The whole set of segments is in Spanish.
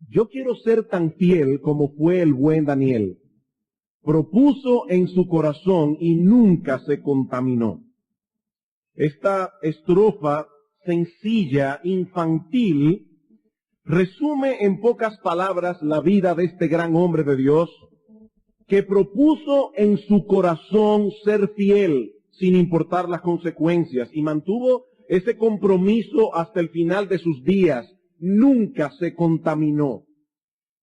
Yo quiero ser tan fiel como fue el buen Daniel. Propuso en su corazón y nunca se contaminó. Esta estrofa sencilla, infantil, resume en pocas palabras la vida de este gran hombre de Dios, que propuso en su corazón ser fiel sin importar las consecuencias y mantuvo ese compromiso hasta el final de sus días. Nunca se contaminó.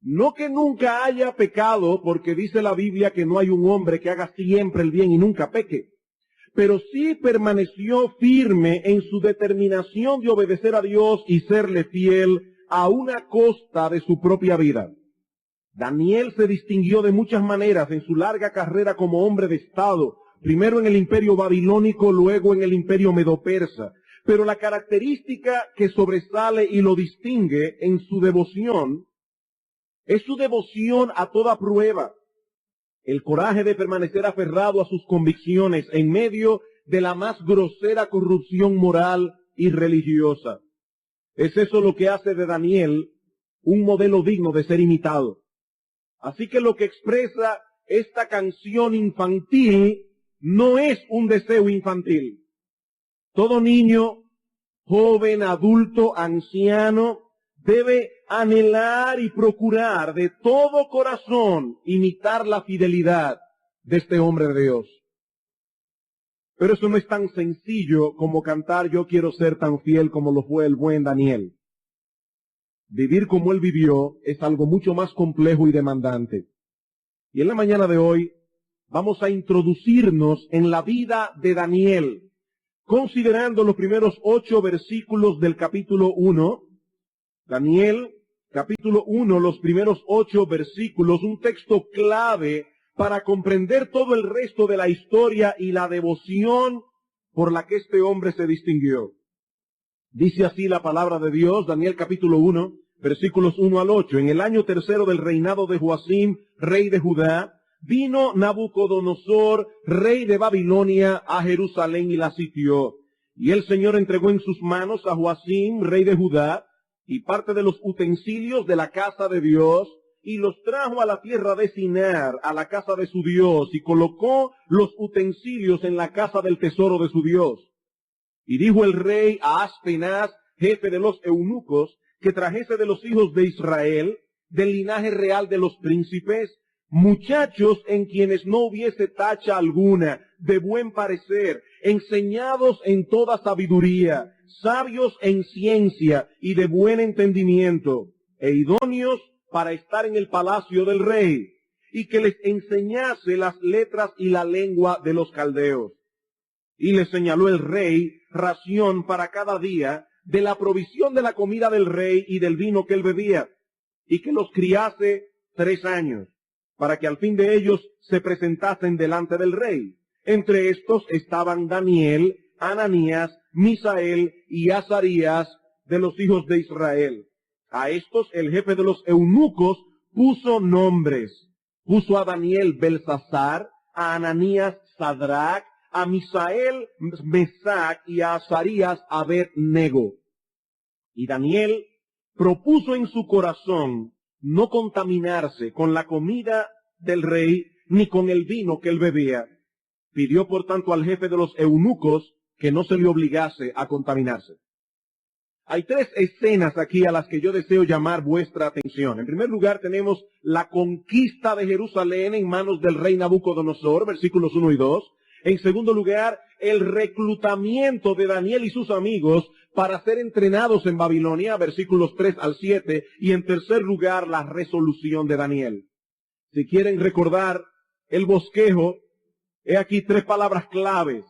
No que nunca haya pecado, porque dice la Biblia que no hay un hombre que haga siempre el bien y nunca peque, pero sí permaneció firme en su determinación de obedecer a Dios y serle fiel a una costa de su propia vida. Daniel se distinguió de muchas maneras en su larga carrera como hombre de Estado, primero en el imperio babilónico, luego en el imperio medo-persa. Pero la característica que sobresale y lo distingue en su devoción es su devoción a toda prueba. El coraje de permanecer aferrado a sus convicciones en medio de la más grosera corrupción moral y religiosa. Es eso lo que hace de Daniel un modelo digno de ser imitado. Así que lo que expresa esta canción infantil no es un deseo infantil. Todo niño, joven, adulto, anciano, debe anhelar y procurar de todo corazón imitar la fidelidad de este hombre de Dios. Pero eso no es tan sencillo como cantar "Yo quiero ser tan fiel como lo fue el buen Daniel". Vivir como él vivió es algo mucho más complejo y demandante. Y en la mañana de hoy vamos a introducirnos en la vida de Daniel, considerando los primeros 8 versículos del capítulo 1. Daniel, capítulo 1, los primeros 8 versículos, un texto clave para comprender todo el resto de la historia y la devoción por la que este hombre se distinguió. Dice así la palabra de Dios, Daniel capítulo 1, versículos 1 al 8. En el año 3 del reinado de Joacim, rey de Judá, vino Nabucodonosor, rey de Babilonia, a Jerusalén y la sitió. Y el Señor entregó en sus manos a Joacim, rey de Judá, y parte de los utensilios de la casa de Dios, y los trajo a la tierra de Sinar, a la casa de su Dios, y colocó los utensilios en la casa del tesoro de su Dios. Y dijo el rey a Aspenaz, jefe de los eunucos, que trajese de los hijos de Israel, del linaje real de los príncipes, muchachos en quienes no hubiese tacha alguna, de buen parecer, enseñados en toda sabiduría, sabios en ciencia y de buen entendimiento, e idóneos para estar en el palacio del rey, y que les enseñase las letras y la lengua de los caldeos. Y les señaló el rey ración para cada día de la provisión de la comida del rey y del vino que él bebía, y que los criase 3 años, para que al fin de ellos se presentasen delante del rey. Entre estos estaban Daniel, Ananías, Misael y Azarías de los hijos de Israel. A estos el jefe de los eunucos puso nombres. Puso a Daniel Belsasar, a Ananías Sadrach, a Misael Mesac y a Azarías Abed-nego. Y Daniel propuso en su corazón no contaminarse con la comida del rey ni con el vino que él bebía. Pidió por tanto al jefe de los eunucos que no se le obligase a contaminarse. Hay 3 escenas aquí a las que yo deseo llamar vuestra atención. En primer lugar tenemos la conquista de Jerusalén en manos del rey Nabucodonosor, versículos 1 y 2. En segundo lugar, el reclutamiento de Daniel y sus amigos para ser entrenados en Babilonia, versículos 3 al 7. Y en tercer lugar, la resolución de Daniel. Si quieren recordar el bosquejo, he aquí 3 palabras claves: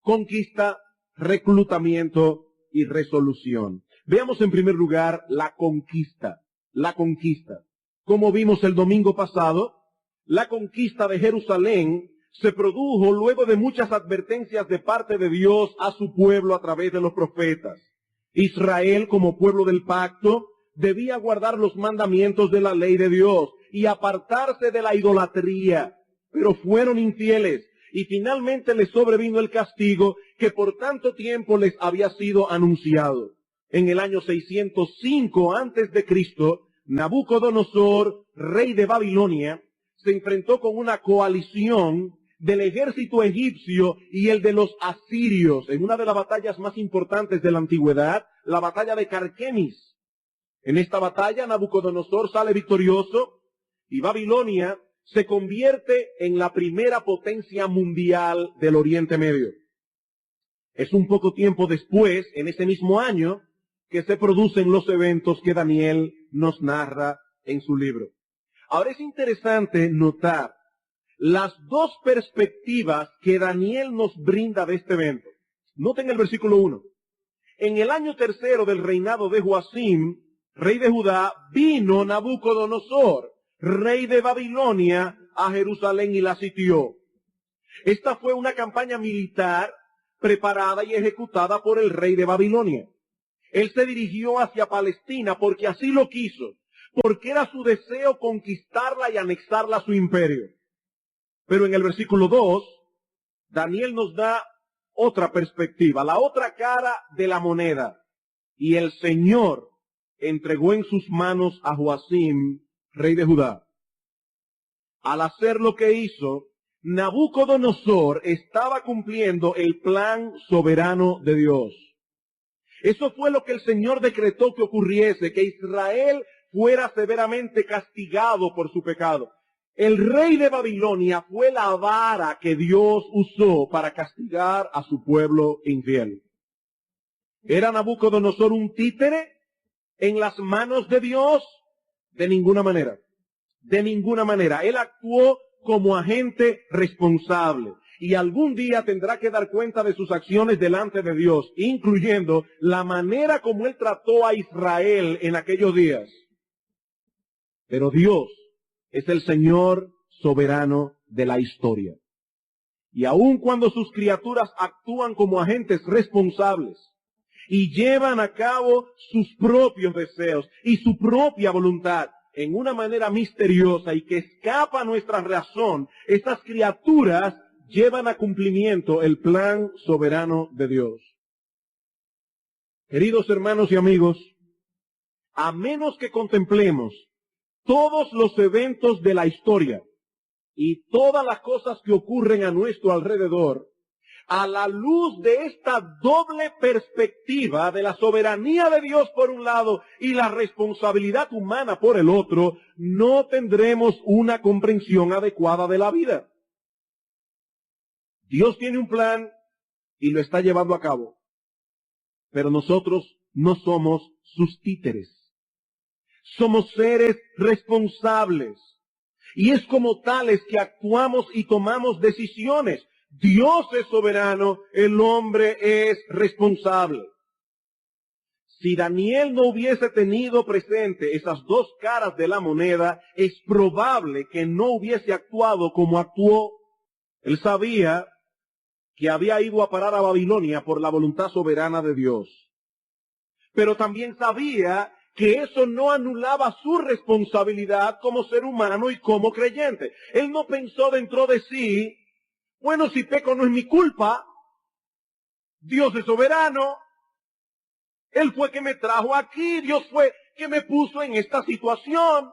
conquista, reclutamiento y resolución. Veamos en primer lugar la conquista. La conquista. Como vimos el domingo pasado, la conquista de Jerusalén se produjo luego de muchas advertencias de parte de Dios a su pueblo a través de los profetas. Israel, como pueblo del pacto, debía guardar los mandamientos de la ley de Dios y apartarse de la idolatría, pero fueron infieles y finalmente les sobrevino el castigo que por tanto tiempo les había sido anunciado. En el año 605 antes de Cristo, Nabucodonosor, rey de Babilonia, se enfrentó con una coalición del ejército egipcio y el de los asirios en una de las batallas más importantes de la antigüedad, la batalla de Carquemis. En esta batalla Nabucodonosor sale victorioso y Babilonia se convierte en la primera potencia mundial del Oriente Medio. Es un poco tiempo después, en ese mismo año, que se producen los eventos que Daniel nos narra en su libro. Ahora es interesante notar las dos perspectivas que Daniel nos brinda de este evento. Noten el versículo 1. En el año tercero del reinado de Joacim, rey de Judá, vino Nabucodonosor, rey de Babilonia, a Jerusalén y la sitió. Esta fue una campaña militar preparada y ejecutada por el rey de Babilonia. Él se dirigió hacia Palestina porque así lo quiso, porque era su deseo conquistarla y anexarla a su imperio. Pero en el versículo 2, Daniel nos da otra perspectiva, la otra cara de la moneda. Y el Señor entregó en sus manos a Joacim, rey de Judá. Al hacer lo que hizo, Nabucodonosor estaba cumpliendo el plan soberano de Dios. Eso fue lo que el Señor decretó que ocurriese, que Israel fuera severamente castigado por su pecado. El rey de Babilonia fue la vara que Dios usó para castigar a su pueblo infiel. ¿Era Nabucodonosor un títere en las manos de Dios? De ninguna manera. De ninguna manera. Él actuó como agente responsable. Y algún día tendrá que dar cuenta de sus acciones delante de Dios, incluyendo la manera como él trató a Israel en aquellos días. Pero Dios es el Señor soberano de la historia. Y aun cuando sus criaturas actúan como agentes responsables y llevan a cabo sus propios deseos y su propia voluntad en una manera misteriosa y que escapa a nuestra razón, estas criaturas llevan a cumplimiento el plan soberano de Dios. Queridos hermanos y amigos, a menos que contemplemos todos los eventos de la historia y todas las cosas que ocurren a nuestro alrededor, a la luz de esta doble perspectiva de la soberanía de Dios por un lado y la responsabilidad humana por el otro, no tendremos una comprensión adecuada de la vida. Dios tiene un plan y lo está llevando a cabo, pero nosotros no somos sus títeres. Somos seres responsables y es como tales que actuamos y tomamos decisiones. Dios es soberano, el hombre es responsable. Si Daniel no hubiese tenido presente esas dos caras de la moneda, es probable que no hubiese actuado como actuó. Él sabía que había ido a parar a Babilonia por la voluntad soberana de Dios. Pero también sabía que eso no anulaba su responsabilidad como ser humano y como creyente. Él no pensó dentro de sí, bueno, si peco no es mi culpa, Dios es soberano, Él fue que me trajo aquí, Dios fue que me puso en esta situación.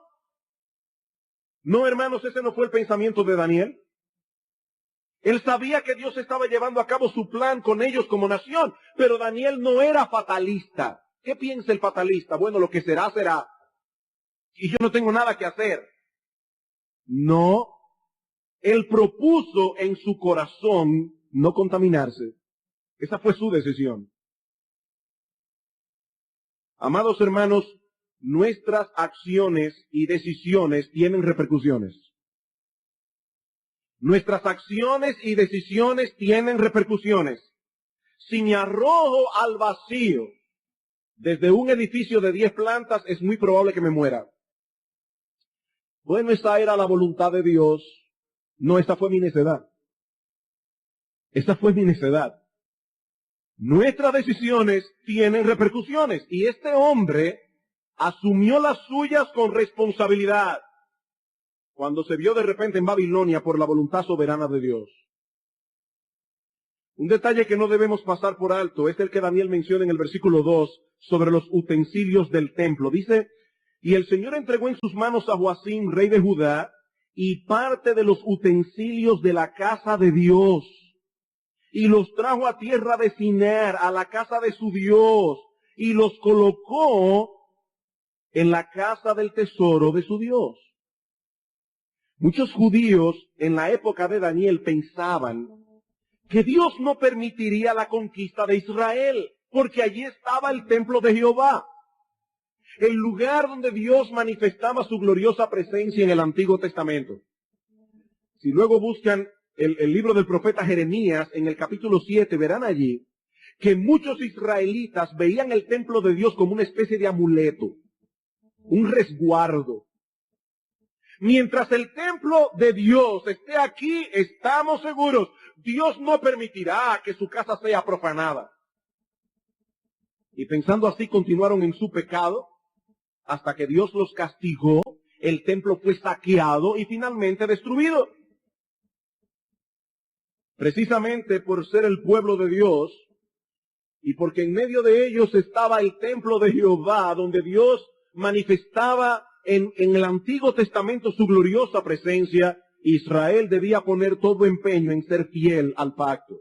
No, hermanos, ese no fue el pensamiento de Daniel. Él sabía que Dios estaba llevando a cabo su plan con ellos como nación, pero Daniel no era fatalista. ¿Qué piensa el fatalista? Bueno, lo que será, será. Y yo no tengo nada que hacer. No. Él propuso en su corazón no contaminarse. Esa fue su decisión. Amados hermanos, nuestras acciones y decisiones tienen repercusiones. Nuestras acciones y decisiones tienen repercusiones. Si me arrojo al vacío desde un edificio de 10 plantas, es muy probable que me muera. Bueno, esa era la voluntad de Dios. No, esta fue mi necedad. Esta fue mi necedad. Nuestras decisiones tienen repercusiones. Y este hombre asumió las suyas con responsabilidad cuando se vio de repente en Babilonia por la voluntad soberana de Dios. Un detalle que no debemos pasar por alto es el que Daniel menciona en el versículo 2 sobre los utensilios del templo. Dice Y el Señor entregó en sus manos a Joacim, rey de Judá, y parte de los utensilios de la casa de Dios, y los trajo a tierra de Sinar, a la casa de su Dios, y los colocó en la casa del tesoro de su Dios. Muchos judíos en la época de Daniel pensaban que Dios no permitiría la conquista de Israel, porque allí estaba el templo de Jehová, el lugar donde Dios manifestaba su gloriosa presencia en el Antiguo Testamento. Si luego buscan el libro del profeta Jeremías en el capítulo 7, verán allí que muchos israelitas veían el templo de Dios como una especie de amuleto, un resguardo. Mientras el templo de Dios esté aquí, estamos seguros, Dios no permitirá que su casa sea profanada. Y pensando así, continuaron en su pecado, hasta que Dios los castigó, el templo fue saqueado y finalmente destruido. Precisamente por ser el pueblo de Dios, y porque en medio de ellos estaba el templo de Jehová, donde Dios manifestaba en el Antiguo Testamento su gloriosa presencia, Israel debía poner todo empeño en ser fiel al pacto.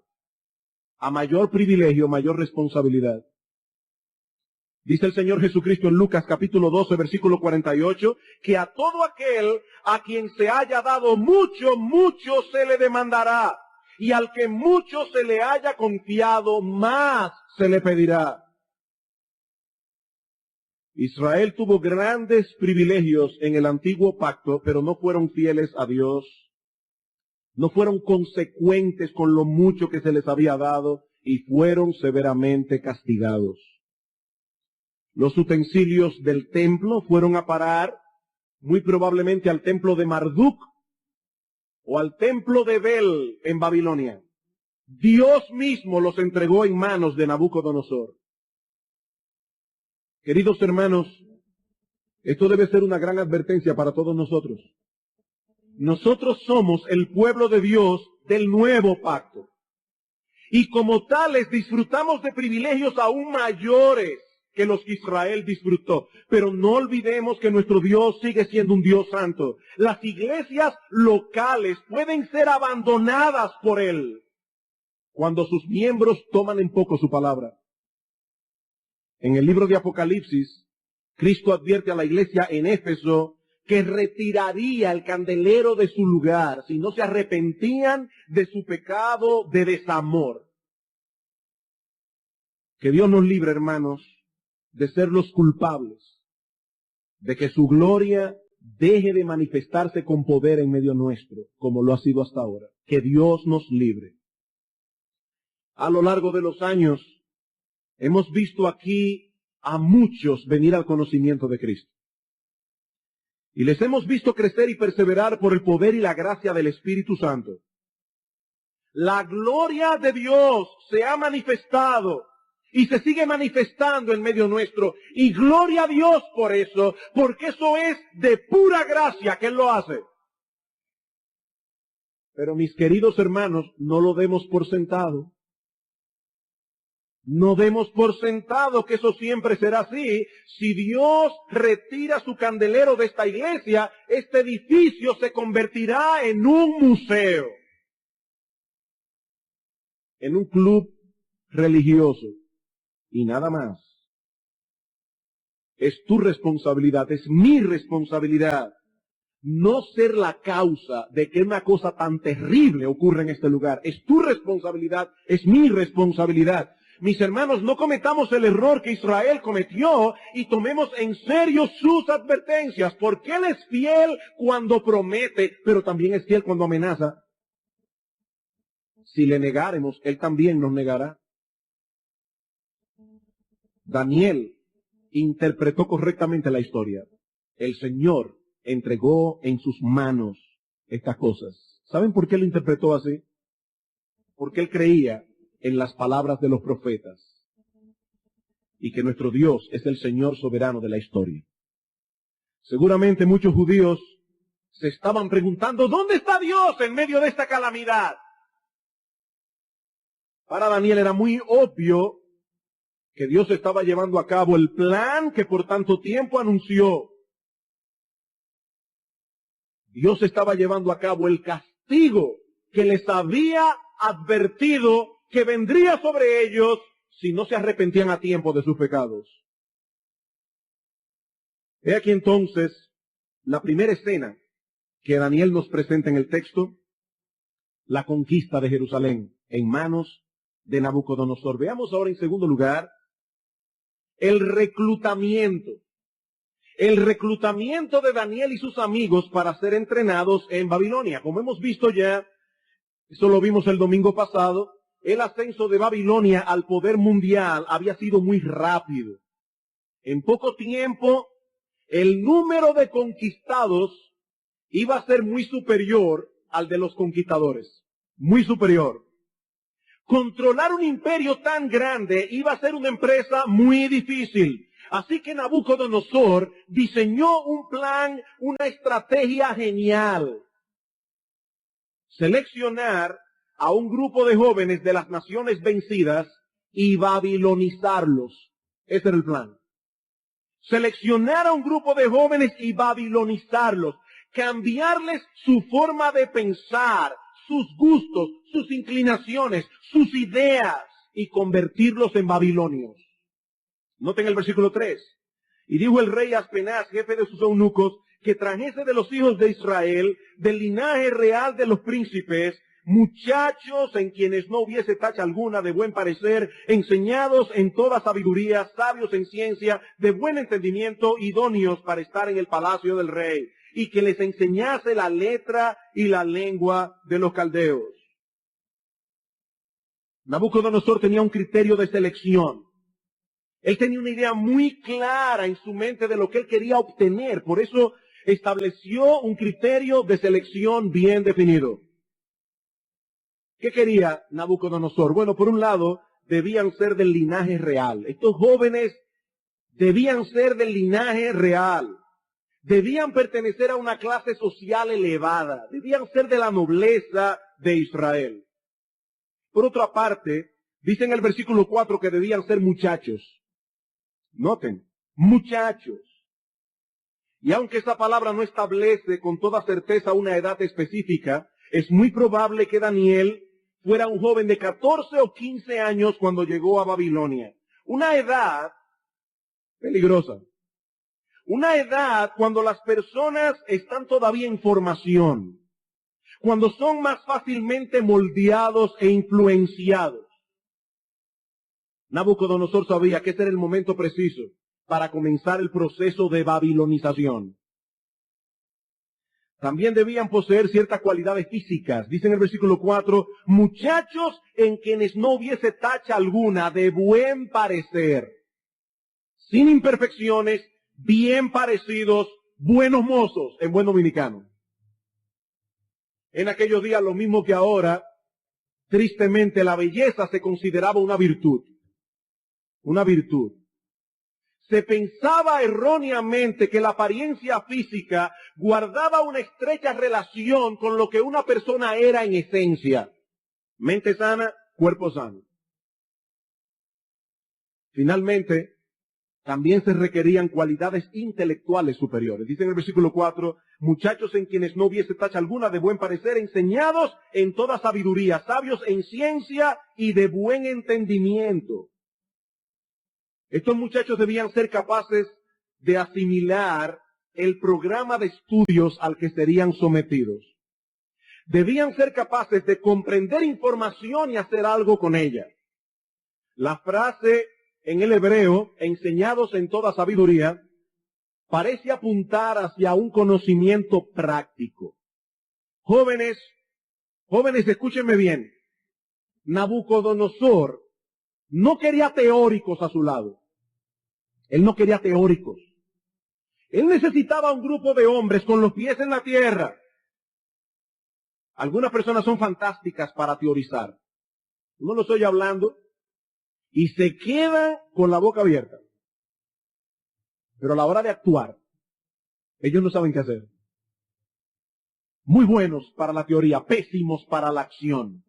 A mayor privilegio, mayor responsabilidad. Dice el Señor Jesucristo en Lucas capítulo 12, versículo 48, que a todo aquel a quien se haya dado mucho, mucho se le demandará. Y al que mucho se le haya confiado, más se le pedirá. Israel tuvo grandes privilegios en el antiguo pacto, pero no fueron fieles a Dios. No fueron consecuentes con lo mucho que se les había dado y fueron severamente castigados. Los utensilios del templo fueron a parar muy probablemente al templo de Marduk o al templo de Bel en Babilonia. Dios mismo los entregó en manos de Nabucodonosor. Queridos hermanos, esto debe ser una gran advertencia para todos nosotros. Nosotros somos el pueblo de Dios del nuevo pacto. Y como tales disfrutamos de privilegios aún mayores que los que Israel disfrutó. Pero no olvidemos que nuestro Dios sigue siendo un Dios santo. Las iglesias locales pueden ser abandonadas por Él cuando sus miembros toman en poco su palabra. En el libro de Apocalipsis, Cristo advierte a la iglesia en Éfeso que retiraría el candelero de su lugar si no se arrepentían de su pecado de desamor. Que Dios nos libre, hermanos, de ser los culpables, de que su gloria deje de manifestarse con poder en medio nuestro, como lo ha sido hasta ahora. Que Dios nos libre. A lo largo de los años, hemos visto aquí a muchos venir al conocimiento de Cristo. Y les hemos visto crecer y perseverar por el poder y la gracia del Espíritu Santo. La gloria de Dios se ha manifestado y se sigue manifestando en medio nuestro. Y gloria a Dios por eso, porque eso es de pura gracia que Él lo hace. Pero mis queridos hermanos, no lo demos por sentado. No demos por sentado que eso siempre será así. Si Dios retira su candelero de esta iglesia, este edificio se convertirá en un museo, en un club religioso y nada más. Es tu responsabilidad, es mi responsabilidad, no ser la causa de que una cosa tan terrible ocurra en este lugar. Es tu responsabilidad, es mi responsabilidad. Mis hermanos, no cometamos el error que Israel cometió y tomemos en serio sus advertencias, porque Él es fiel cuando promete, pero también es fiel cuando amenaza. Si le negáremos, Él también nos negará. Daniel interpretó correctamente la historia. El Señor entregó en sus manos estas cosas. ¿Saben por qué lo interpretó así? Porque él creía en las palabras de los profetas y que nuestro Dios es el Señor soberano de la historia. Seguramente muchos judíos se estaban preguntando, ¿dónde está Dios en medio de esta calamidad? Para Daniel era muy obvio que Dios estaba llevando a cabo el plan que por tanto tiempo anunció. Dios estaba llevando a cabo el castigo que les había advertido que vendría sobre ellos si no se arrepentían a tiempo de sus pecados. He aquí entonces la primera escena que Daniel nos presenta en el texto, la conquista de Jerusalén en manos de Nabucodonosor. Veamos ahora en segundo lugar el reclutamiento. El reclutamiento de Daniel y sus amigos para ser entrenados en Babilonia. Como hemos visto ya, eso lo vimos el domingo pasado, el ascenso de Babilonia al poder mundial había sido muy rápido. En poco tiempo, el número de conquistados iba a ser muy superior al de los conquistadores. Muy superior. Controlar un imperio tan grande iba a ser una empresa muy difícil. Así que Nabucodonosor diseñó un plan, una estrategia genial. Seleccionar a un grupo de jóvenes de las naciones vencidas y babilonizarlos. Ese era el plan. Seleccionar a un grupo de jóvenes y babilonizarlos. Cambiarles su forma de pensar, sus gustos, sus inclinaciones, sus ideas y convertirlos en babilonios. Noten el versículo 3. Y dijo el rey Aspenaz, jefe de sus eunucos, que trajese de los hijos de Israel, del linaje real de los príncipes, muchachos en quienes no hubiese tacha alguna, de buen parecer, enseñados en toda sabiduría, sabios en ciencia, de buen entendimiento, idóneos para estar en el palacio del rey, y que les enseñase la letra y la lengua de los caldeos. Nabucodonosor tenía un criterio de selección. Él tenía una idea muy clara en su mente de lo que él quería obtener. Por eso estableció un criterio de selección bien definido. ¿Qué quería Nabucodonosor? Bueno, por un lado, debían ser del linaje real. Estos jóvenes debían ser del linaje real. Debían pertenecer a una clase social elevada. Debían ser de la nobleza de Israel. Por otra parte, dice en el versículo 4 que debían ser muchachos. Noten, muchachos. Y aunque esa palabra no establece con toda certeza una edad específica, es muy probable que Daniel fuera un joven de 14 o 15 años cuando llegó a Babilonia. Una edad peligrosa. Una edad cuando las personas están todavía en formación. Cuando son más fácilmente moldeados e influenciados. Nabucodonosor sabía que ese era el momento preciso para comenzar el proceso de babilonización. También debían poseer ciertas cualidades físicas. Dice en el versículo 4, muchachos en quienes no hubiese tacha alguna, de buen parecer, sin imperfecciones, bien parecidos, buenos mozos, en buen dominicano. En aquellos días, lo mismo que ahora, tristemente la belleza se consideraba una virtud. Una virtud. Se pensaba erróneamente que la apariencia física guardaba una estrecha relación con lo que una persona era en esencia. Mente sana, cuerpo sano. Finalmente, también se requerían cualidades intelectuales superiores. Dice en el versículo 4, muchachos en quienes no hubiese tacha alguna, de buen parecer, enseñados en toda sabiduría, sabios en ciencia y de buen entendimiento. Estos muchachos debían ser capaces de asimilar el programa de estudios al que serían sometidos. Debían ser capaces de comprender información y hacer algo con ella. La frase en el hebreo, enseñados en toda sabiduría, parece apuntar hacia un conocimiento práctico. Jóvenes, escúchenme bien. Nabucodonosor no quería teóricos a su lado. Él no quería teóricos. Él necesitaba un grupo de hombres con los pies en la tierra. Algunas personas son fantásticas para teorizar. Uno lo estoy hablando y se queda con la boca abierta. Pero a la hora de actuar, ellos no saben qué hacer. Muy buenos para la teoría, pésimos para la acción.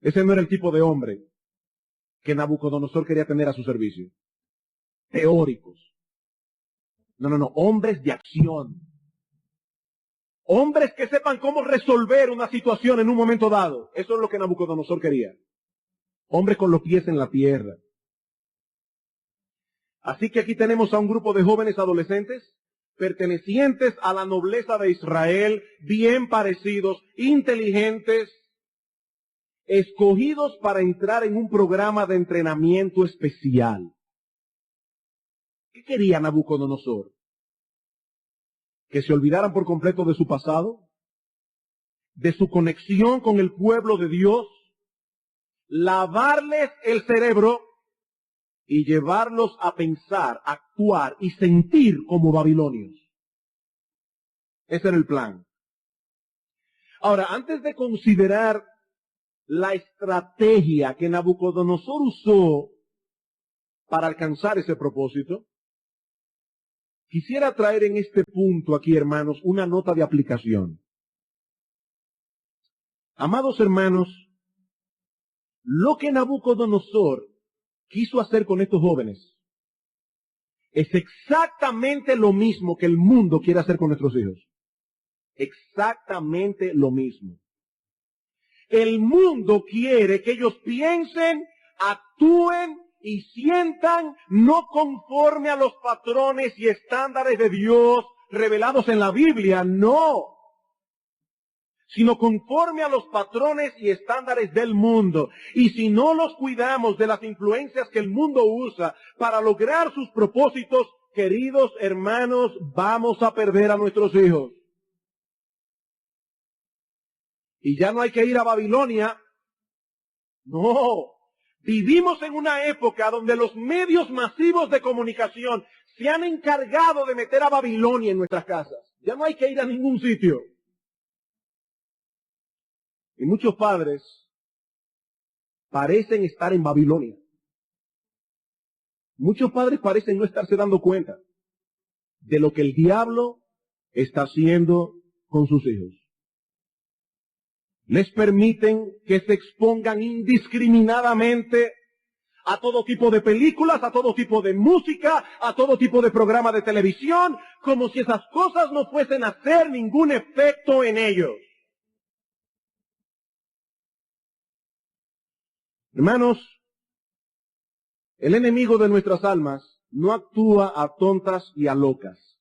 Ese no era el tipo de hombre que Nabucodonosor quería tener a su servicio. Teóricos. No, hombres de acción. Hombres que sepan cómo resolver una situación en un momento dado. Eso es lo que Nabucodonosor quería. Hombres con los pies en la tierra. Así que aquí tenemos a un grupo de jóvenes adolescentes pertenecientes a la nobleza de Israel, bien parecidos, inteligentes, escogidos para entrar en un programa de entrenamiento especial. ¿Qué quería Nabucodonosor? ¿Que se olvidaran por completo de su pasado? ¿De su conexión con el pueblo de Dios? ¿Lavarles el cerebro y llevarlos a pensar, actuar y sentir como babilonios? Ese era el plan. Ahora, antes de considerar la estrategia que Nabucodonosor usó para alcanzar ese propósito, quisiera traer en este punto aquí, hermanos, una nota de aplicación. Amados hermanos, lo que Nabucodonosor quiso hacer con estos jóvenes es exactamente lo mismo que el mundo quiere hacer con nuestros hijos. Exactamente lo mismo. El mundo quiere que ellos piensen, actúen y sientan no conforme a los patrones y estándares de Dios revelados en la Biblia, no, sino conforme a los patrones y estándares del mundo. Y si no los cuidamos de las influencias que el mundo usa para lograr sus propósitos, queridos hermanos, vamos a perder a nuestros hijos. Y ya no hay que ir a Babilonia. No. Vivimos en una época donde los medios masivos de comunicación se han encargado de meter a Babilonia en nuestras casas. Ya no hay que ir a ningún sitio. Y muchos padres parecen estar en Babilonia. Muchos padres parecen no estarse dando cuenta de lo que el diablo está haciendo con sus hijos. Les permiten que se expongan indiscriminadamente a todo tipo de películas, a todo tipo de música, a todo tipo de programa de televisión, como si esas cosas no fuesen a hacer ningún efecto en ellos. Hermanos, el enemigo de nuestras almas no actúa a tontas y a locas.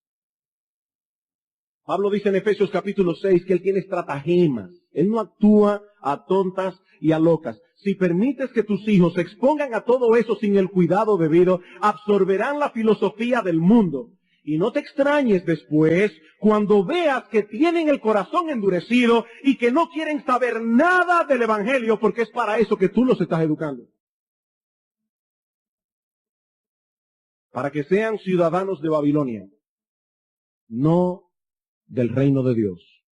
Pablo dice en Efesios capítulo 6 que él tiene estratagemas. Él no actúa a tontas y a locas. Si permites que tus hijos se expongan a todo eso sin el cuidado debido, absorberán la filosofía del mundo. Y no te extrañes después cuando veas que tienen el corazón endurecido y que no quieren saber nada del Evangelio, porque es para eso que tú los estás educando. Para que sean ciudadanos de Babilonia, no del reino de Dios.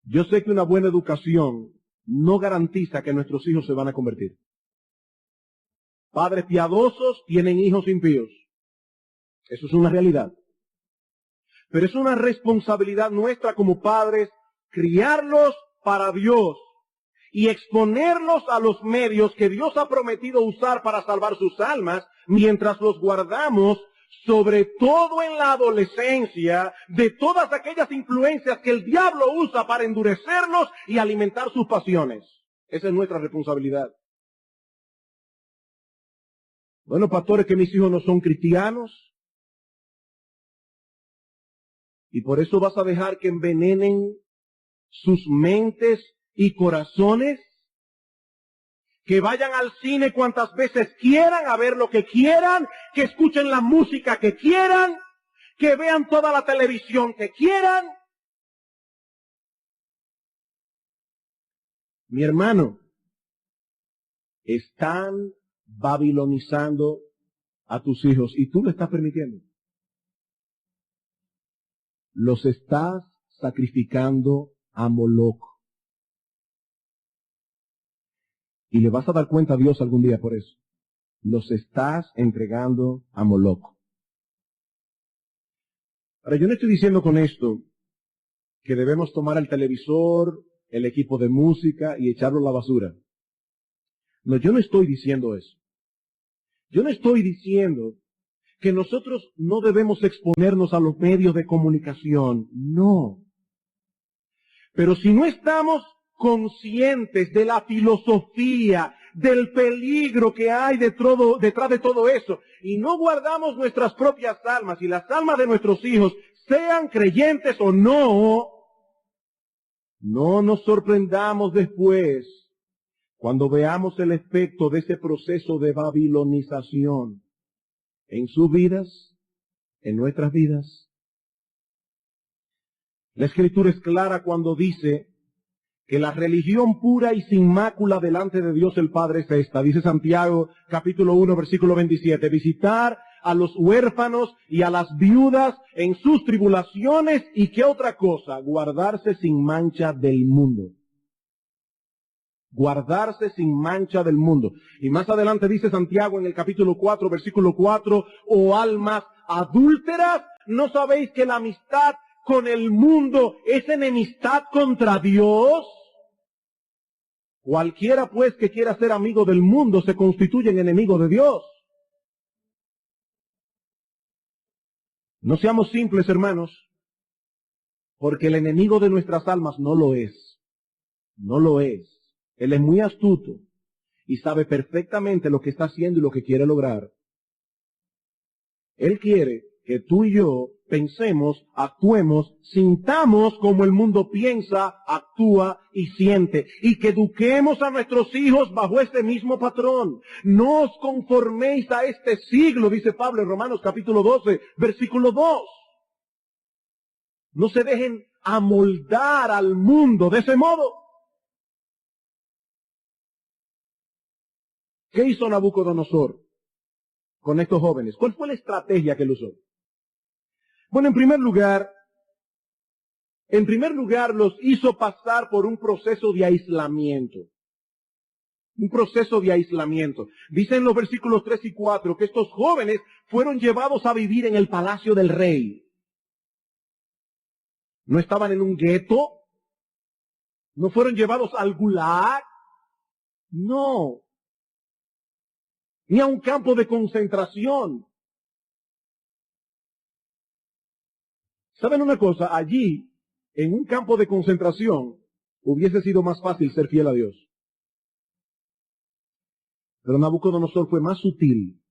Yo sé que una buena educación no garantiza que nuestros hijos se van a convertir. Padres piadosos tienen hijos impíos. Eso es una realidad. Pero es una responsabilidad nuestra como padres criarlos para Dios y exponerlos a los medios que Dios ha prometido usar para salvar sus almas mientras los guardamos, sobre todo en la adolescencia, de todas aquellas influencias que el diablo usa para endurecerlos y alimentar sus pasiones. Esa es nuestra responsabilidad. Bueno, pastores, que mis hijos no son cristianos y por eso vas a dejar que envenenen sus mentes y corazones, que vayan al cine cuantas veces quieran, a ver lo que quieran, que escuchen la música que quieran, que vean toda la televisión que quieran. Mi hermano, están babilonizando a tus hijos y tú lo estás permitiendo. Los estás sacrificando a Moloch. Y le vas a dar cuenta a Dios algún día por eso. Los estás entregando a Moloch. Ahora, yo no estoy diciendo con esto que debemos tomar el televisor, el equipo de música y echarlo a la basura. No, yo no estoy diciendo eso. Yo no estoy diciendo que nosotros no debemos exponernos a los medios de comunicación. No. Pero si no estamos conscientes de la filosofía, del peligro que hay detrás de todo eso, y no guardamos nuestras propias almas y las almas de nuestros hijos, sean creyentes o no, no nos sorprendamos después cuando veamos el efecto de ese proceso de babilonización en sus vidas, en nuestras vidas. La Escritura es clara cuando dice que la religión pura y sin mácula delante de Dios el Padre es esta. Dice Santiago, capítulo 1, versículo 27, visitar a los huérfanos y a las viudas en sus tribulaciones, y ¿qué otra cosa? Guardarse sin mancha del mundo. Guardarse sin mancha del mundo. Y más adelante dice Santiago en el capítulo 4, versículo 4, oh almas adúlteras, ¿no sabéis que la amistad con el mundo es enemistad contra Dios? Cualquiera pues que quiera ser amigo del mundo se constituye en enemigo de Dios. No seamos simples, hermanos, porque el enemigo de nuestras almas no lo es. No lo es. Él es muy astuto y sabe perfectamente lo que está haciendo y lo que quiere lograr. Él quiere que tú y yo pensemos, actuemos, sintamos como el mundo piensa, actúa y siente, y que eduquemos a nuestros hijos bajo este mismo patrón. No os conforméis a este siglo, dice Pablo en Romanos capítulo 12, versículo 2. No se dejen amoldar al mundo de ese modo. ¿Qué hizo Nabucodonosor con estos jóvenes? ¿Cuál fue la estrategia que él usó? Bueno, en primer lugar los hizo pasar por un proceso de aislamiento. Un proceso de aislamiento. Dicen los versículos 3 y 4 que estos jóvenes fueron llevados a vivir en el palacio del rey. No estaban en un gueto. No fueron llevados al gulag. No. Ni a un campo de concentración. ¿Saben una cosa? Allí, en un campo de concentración, hubiese sido más fácil ser fiel a Dios. Pero Nabucodonosor fue más sutil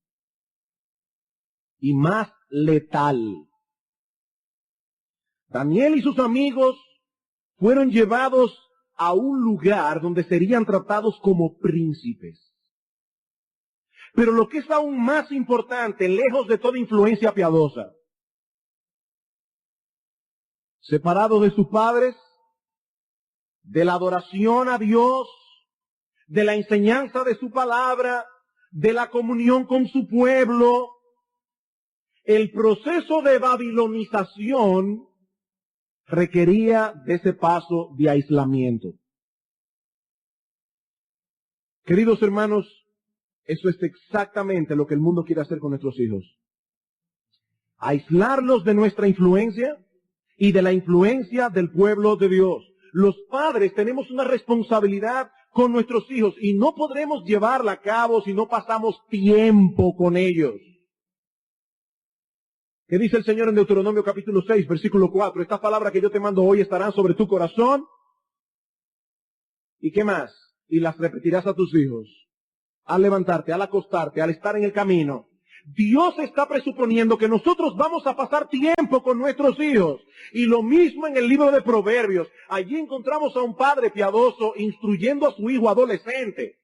y más letal. Daniel y sus amigos fueron llevados a un lugar donde serían tratados como príncipes. Pero lo que es aún más importante, lejos de toda influencia piadosa, separados de sus padres, de la adoración a Dios, de la enseñanza de su palabra, de la comunión con su pueblo, el proceso de babilonización requería de ese paso de aislamiento. Queridos hermanos, eso es exactamente lo que el mundo quiere hacer con nuestros hijos. Aislarlos de nuestra influencia y de la influencia del pueblo de Dios. Los padres tenemos una responsabilidad con nuestros hijos y no podremos llevarla a cabo si no pasamos tiempo con ellos. ¿Qué dice el Señor en Deuteronomio capítulo 6, versículo 4? Estas palabras que yo te mando hoy estarán sobre tu corazón. ¿Y qué más? Y las repetirás a tus hijos. Al levantarte, al acostarte, al estar en el camino. Dios está presuponiendo que nosotros vamos a pasar tiempo con nuestros hijos. Y lo mismo en el libro de Proverbios. Allí encontramos a un padre piadoso instruyendo a su hijo adolescente.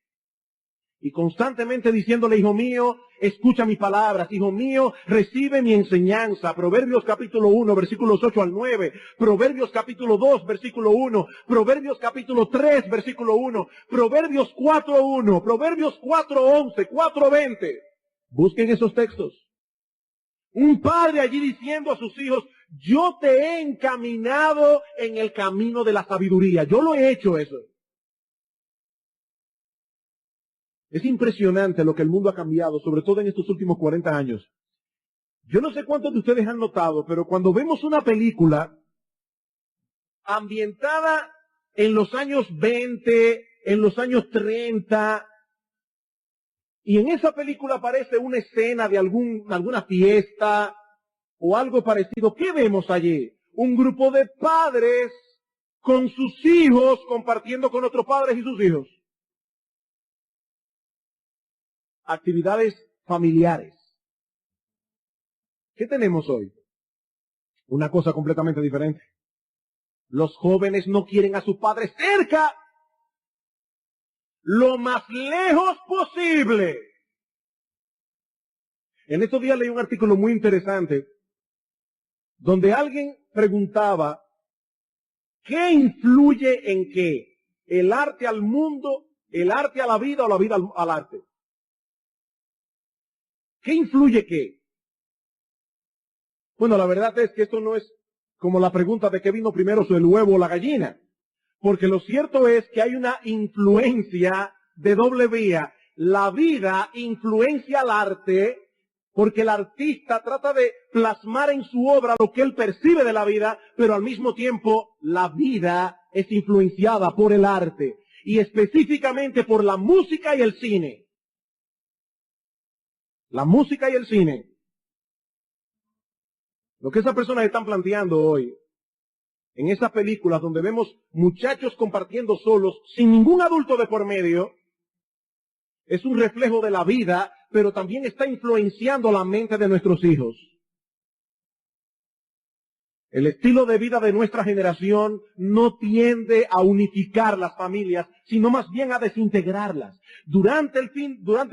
Y constantemente diciéndole, hijo mío, escucha mis palabras, hijo mío, recibe mi enseñanza. Proverbios capítulo 1, versículos 8 al 9. Proverbios capítulo 2, versículo 1. Proverbios capítulo 3, versículo 1. Proverbios 4, 1. Proverbios 4, 11, 4, 20. Busquen esos textos. Un padre allí diciendo a sus hijos, yo te he encaminado en el camino de la sabiduría. Yo lo he hecho eso. Es impresionante lo que el mundo ha cambiado, sobre todo en estos últimos 40 años. Yo no sé cuántos de ustedes han notado, pero cuando vemos una película ambientada en los años 20, en los años 30, Y en esa película aparece una escena de alguna fiesta o algo parecido. ¿Qué vemos allí? Un grupo de padres con sus hijos compartiendo con otros padres y sus hijos. Actividades familiares. ¿Qué tenemos hoy? Una cosa completamente diferente. Los jóvenes no quieren a sus padres cerca, lo más lejos posible. En estos días leí un artículo muy interesante donde alguien preguntaba ¿qué influye en qué? ¿El arte al mundo, el arte a la vida o la vida al arte? ¿Qué influye qué? Bueno, la verdad es que esto no es como la pregunta de qué vino primero, el huevo o la gallina. Porque lo cierto es que hay una influencia de doble vía. La vida influencia al arte porque el artista trata de plasmar en su obra lo que él percibe de la vida, pero al mismo tiempo la vida es influenciada por el arte y específicamente por la música y el cine. La música y el cine. Lo que esas personas están planteando hoy, en esas películas donde vemos muchachos compartiendo solos, sin ningún adulto de por medio, es un reflejo de la vida, pero también está influenciando la mente de nuestros hijos. El estilo de vida de nuestra generación no tiende a unificar las familias, sino más bien a desintegrarlas. Durante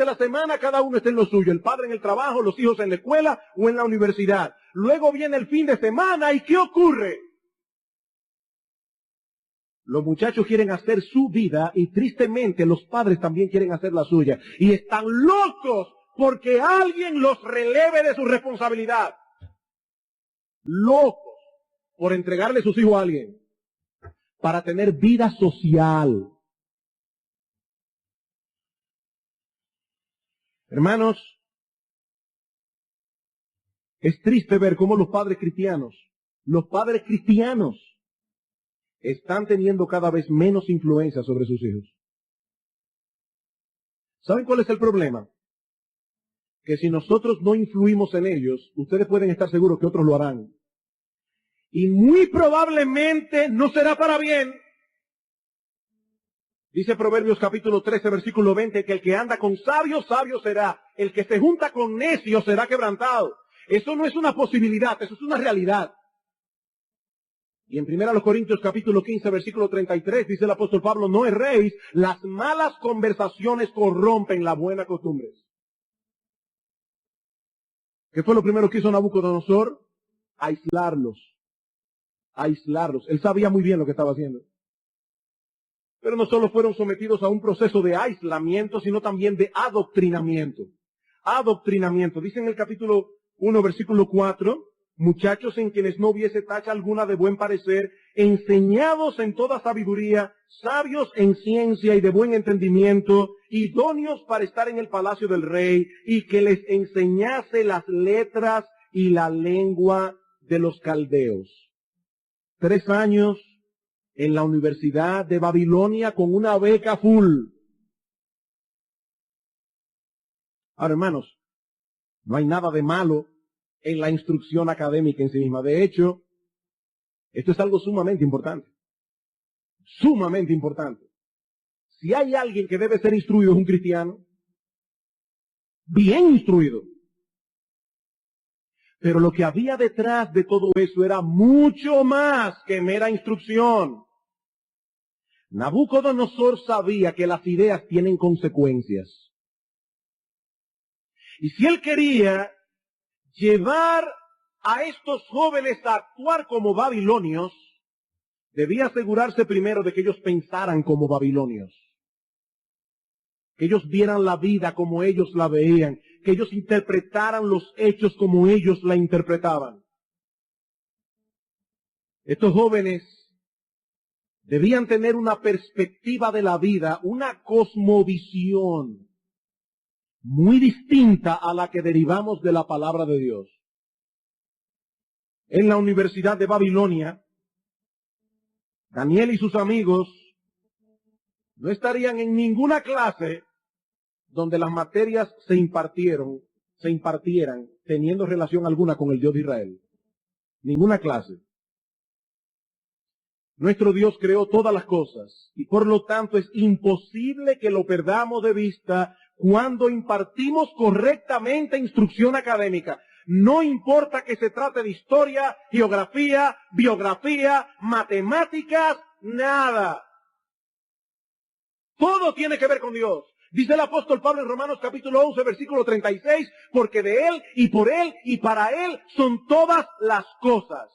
la semana cada uno está en lo suyo, el padre en el trabajo, los hijos en la escuela o en la universidad. Luego viene el fin de semana y ¿qué ocurre? Los muchachos quieren hacer su vida y tristemente los padres también quieren hacer la suya. Y están locos porque alguien los releve de su responsabilidad. Locos por entregarle sus hijos a alguien para tener vida social. Hermanos, es triste ver cómo los padres cristianos están teniendo cada vez menos influencia sobre sus hijos. ¿Saben cuál es el problema? Que si nosotros no influimos en ellos, ustedes pueden estar seguros que otros lo harán. Y muy probablemente no será para bien. Dice Proverbios capítulo 13, versículo 20, que el que anda con sabios, sabio será. El que se junta con necios será quebrantado. Eso no es una posibilidad, eso es una realidad. Y en 1 Corintios capítulo 15, versículo 33, dice el apóstol Pablo, no erréis, las malas conversaciones corrompen las buenas costumbres. ¿Qué fue lo primero que hizo Nabucodonosor? Aislarlos. Él sabía muy bien lo que estaba haciendo. Pero no solo fueron sometidos a un proceso de aislamiento, sino también de adoctrinamiento. Adoctrinamiento. Dice en el capítulo 1, versículo 4, muchachos en quienes no hubiese tacha alguna de buen parecer, enseñados en toda sabiduría, sabios en ciencia y de buen entendimiento, idóneos para estar en el palacio del rey, y que les enseñase las letras y la lengua de los caldeos. 3 años en la Universidad de Babilonia con una beca full. Ahora, hermanos, no hay nada de malo en la instrucción académica en sí misma. De hecho, esto es algo sumamente importante. Sumamente importante. Si hay alguien que debe ser instruido, es un cristiano. Bien instruido. Pero lo que había detrás de todo eso era mucho más que mera instrucción. Nabucodonosor sabía que las ideas tienen consecuencias. Y si él quería llevar a estos jóvenes a actuar como babilonios, debía asegurarse primero de que ellos pensaran como babilonios. Que ellos vieran la vida como ellos la veían. Que ellos interpretaran los hechos como ellos la interpretaban. Estos jóvenes debían tener una perspectiva de la vida, una cosmovisión muy distinta a la que derivamos de la palabra de Dios. En la Universidad de Babilonia, Daniel y sus amigos no estarían en ninguna clase donde las materias se impartieran teniendo relación alguna con el Dios de Israel. Ninguna clase. Nuestro Dios creó todas las cosas y por lo tanto es imposible que lo perdamos de vista cuando impartimos correctamente instrucción académica. No importa que se trate de historia, geografía, biografía, matemáticas, nada. Todo tiene que ver con Dios. Dice el apóstol Pablo en Romanos capítulo 11, versículo 36, porque de Él y por Él y para Él son todas las cosas.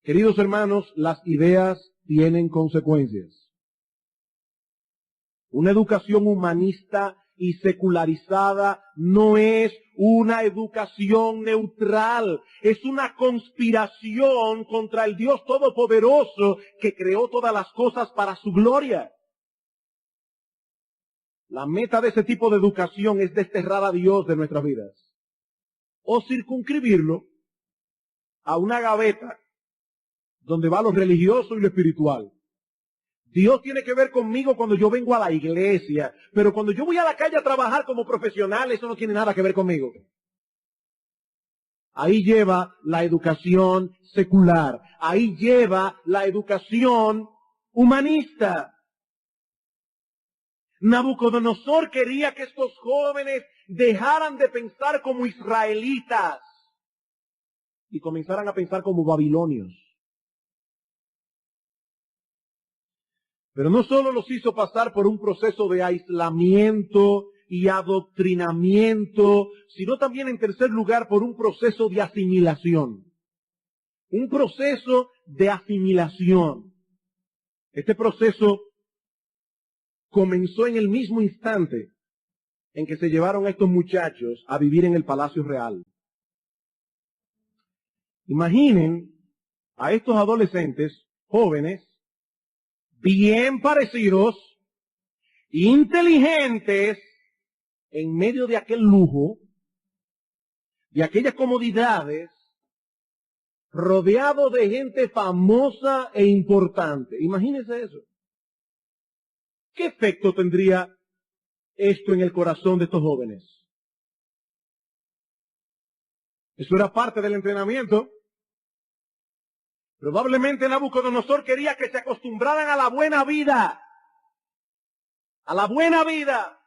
Queridos hermanos, las ideas tienen consecuencias. Una educación humanista y secularizada no es una educación neutral, es una conspiración contra el Dios Todopoderoso que creó todas las cosas para su gloria. La meta de ese tipo de educación es desterrar a Dios de nuestras vidas o circunscribirlo a una gaveta donde va lo religioso y lo espiritual. Dios tiene que ver conmigo cuando yo vengo a la iglesia, pero cuando yo voy a la calle a trabajar como profesional, eso no tiene nada que ver conmigo. Ahí lleva la educación secular, ahí lleva la educación humanista. Nabucodonosor quería que estos jóvenes dejaran de pensar como israelitas y comenzaran a pensar como babilonios. Pero no solo los hizo pasar por un proceso de aislamiento y adoctrinamiento, sino también en tercer lugar por un proceso de asimilación. Un proceso de asimilación. Este proceso comenzó en el mismo instante en que se llevaron a estos muchachos a vivir en el Palacio Real. Imaginen a estos adolescentes jóvenes, bien parecidos, inteligentes, en medio de aquel lujo, de aquellas comodidades, rodeados de gente famosa e importante. Imagínense eso. ¿Qué efecto tendría esto en el corazón de estos jóvenes? Eso era parte del entrenamiento. Probablemente Nabucodonosor quería que se acostumbraran a la buena vida. A la buena vida.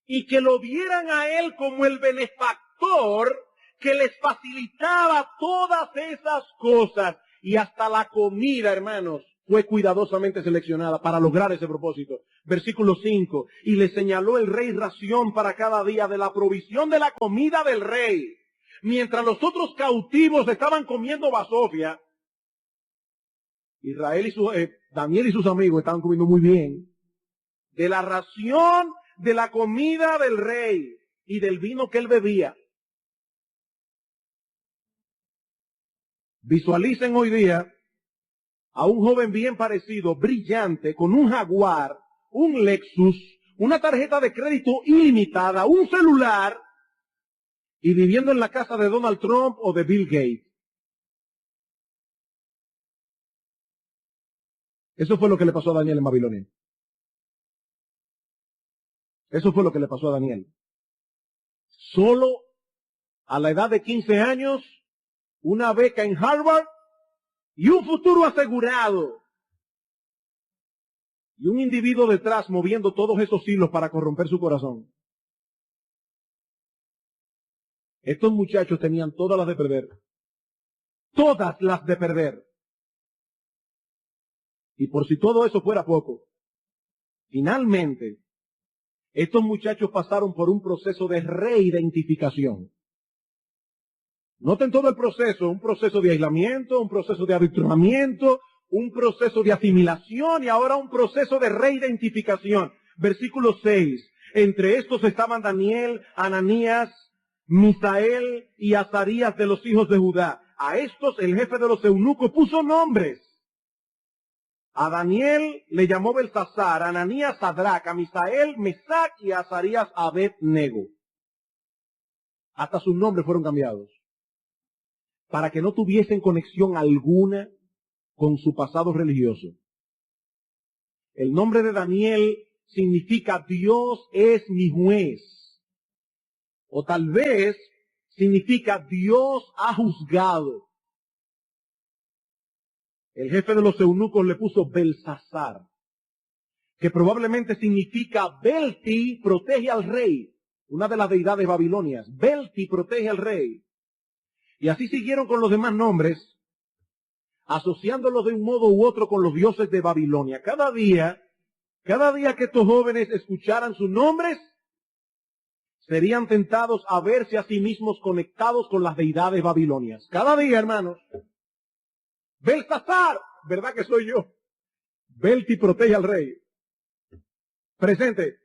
Y que lo vieran a él como el benefactor que les facilitaba todas esas cosas. Y hasta la comida, hermanos, fue cuidadosamente seleccionada para lograr ese propósito. Versículo 5. Y le señaló el rey ración para cada día de la provisión de la comida del rey. Mientras los otros cautivos estaban comiendo basofia, Daniel y sus amigos estaban comiendo muy bien de la ración de la comida del rey y del vino que él bebía. Visualicen hoy día a un joven bien parecido, brillante, con un Jaguar, un Lexus, una tarjeta de crédito ilimitada, un celular, y viviendo en la casa de Donald Trump o de Bill Gates. Eso fue lo que le pasó a Daniel en Babilonia. Eso fue lo que le pasó a Daniel. Solo a la edad de 15 años, una beca en Harvard y un futuro asegurado. Y un individuo detrás moviendo todos esos hilos para corromper su corazón. Estos muchachos tenían todas las de perder. Todas las de perder. Y por si todo eso fuera poco, finalmente, estos muchachos pasaron por un proceso de reidentificación. Noten todo el proceso, un proceso de aislamiento, un proceso de adoctrinamiento, un proceso de asimilación y ahora un proceso de reidentificación. Versículo 6. Entre estos estaban Daniel, Ananías, Misael y Azarías de los hijos de Judá. A estos el jefe de los eunucos puso nombres. A Daniel le llamó Belsasar, a Ananías Sadrach, a Misael Mesac y a Azarías Abed-nego. Hasta sus nombres fueron cambiados, para que no tuviesen conexión alguna con su pasado religioso. El nombre de Daniel significa Dios es mi juez. O tal vez significa Dios ha juzgado. El jefe de los eunucos le puso Belsasar, que probablemente significa Belti protege al rey, una de las deidades babilonias. Belti protege al rey. Y así siguieron con los demás nombres, asociándolos de un modo u otro con los dioses de Babilonia. Cada día que estos jóvenes escucharan sus nombres, serían tentados a verse a sí mismos conectados con las deidades babilonias. Cada día, hermanos. Belsasar, ¿verdad que soy yo? Belti protege al rey. Presente.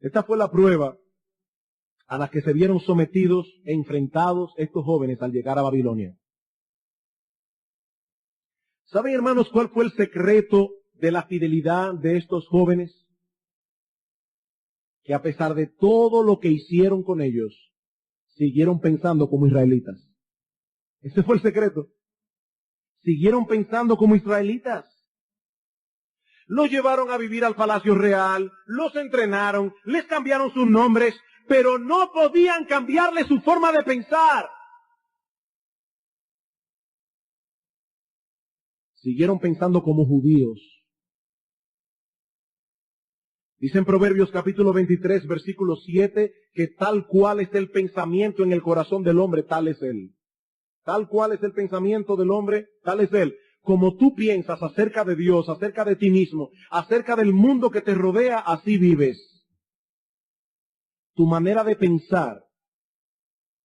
Esta fue la prueba a la que se vieron sometidos e enfrentados estos jóvenes al llegar a Babilonia. ¿Saben, hermanos, cuál fue el secreto de la fidelidad de estos jóvenes? Que a pesar de todo lo que hicieron con ellos, siguieron pensando como israelitas. Ese fue el secreto. Siguieron pensando como israelitas. Los llevaron a vivir al palacio real, los entrenaron, les cambiaron sus nombres, pero no podían cambiarle su forma de pensar. Siguieron pensando como judíos. Dice en Proverbios capítulo 23, versículo 7, que tal cual es el pensamiento en el corazón del hombre, tal es él. Tal cual es el pensamiento del hombre, tal es él. Como tú piensas acerca de Dios, acerca de ti mismo, acerca del mundo que te rodea, así vives. Tu manera de pensar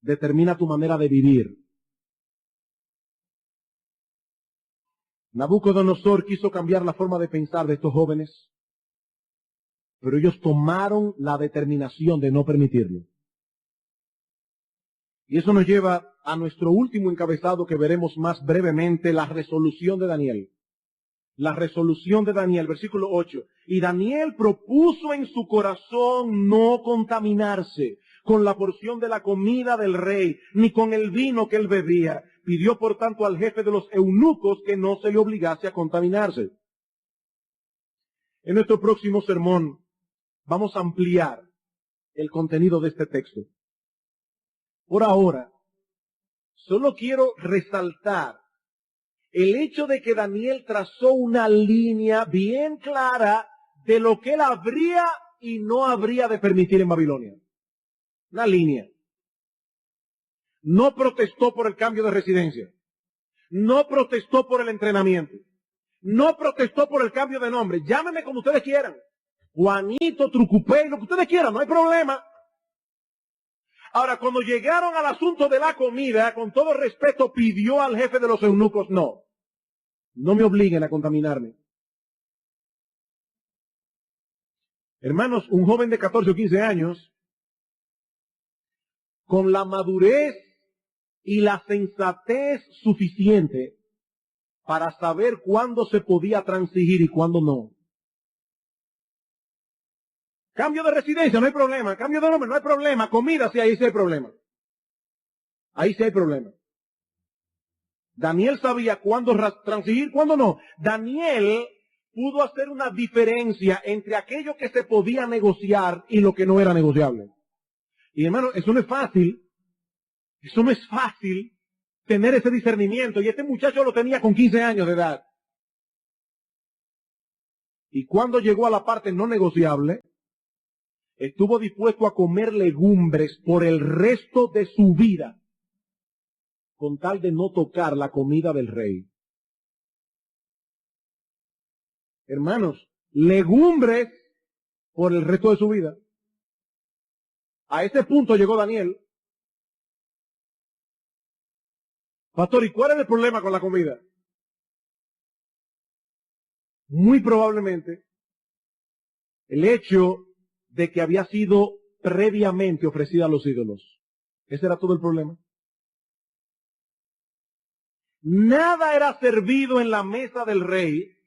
determina tu manera de vivir. Nabucodonosor quiso cambiar la forma de pensar de estos jóvenes, pero ellos tomaron la determinación de no permitirlo. Y eso nos lleva a nuestro último encabezado que veremos más brevemente, la resolución de Daniel. La resolución de Daniel, versículo 8. Y Daniel propuso en su corazón no contaminarse con la porción de la comida del rey, ni con el vino que él bebía. Pidió por tanto al jefe de los eunucos que no se le obligase a contaminarse. En nuestro próximo sermón vamos a ampliar el contenido de este texto. Por ahora, solo quiero resaltar el hecho de que Daniel trazó una línea bien clara de lo que él habría y no habría de permitir en Babilonia. Una línea. No protestó por el cambio de residencia. No protestó por el entrenamiento. No protestó por el cambio de nombre. Llámenme como ustedes quieran. Juanito, Trucupé, lo que ustedes quieran, no hay problema. Ahora, cuando llegaron al asunto de la comida, con todo respeto, pidió al jefe de los eunucos, no me obliguen a contaminarme. Hermanos, un joven de 14 o 15 años, con la madurez y la sensatez suficiente para saber cuándo se podía transigir y cuándo no. Cambio de residencia, no hay problema. Cambio de nombre, no hay problema. Comida, sí, ahí sí hay problema. Ahí sí hay problema. Daniel sabía cuándo transigir, cuándo no. Daniel pudo hacer una diferencia entre aquello que se podía negociar y lo que no era negociable. Y hermano, eso no es fácil. Eso no es fácil tener ese discernimiento. Y este muchacho lo tenía con 15 años de edad. Y cuando llegó a la parte no negociable, estuvo dispuesto a comer legumbres por el resto de su vida, con tal de no tocar la comida del rey. Hermanos, legumbres por el resto de su vida. A ese punto llegó Daniel. Pastor, ¿y cuál es el problema con la comida? Muy probablemente el hecho de que había sido previamente ofrecida a los ídolos. Ese era todo el problema. Nada era servido en la mesa del rey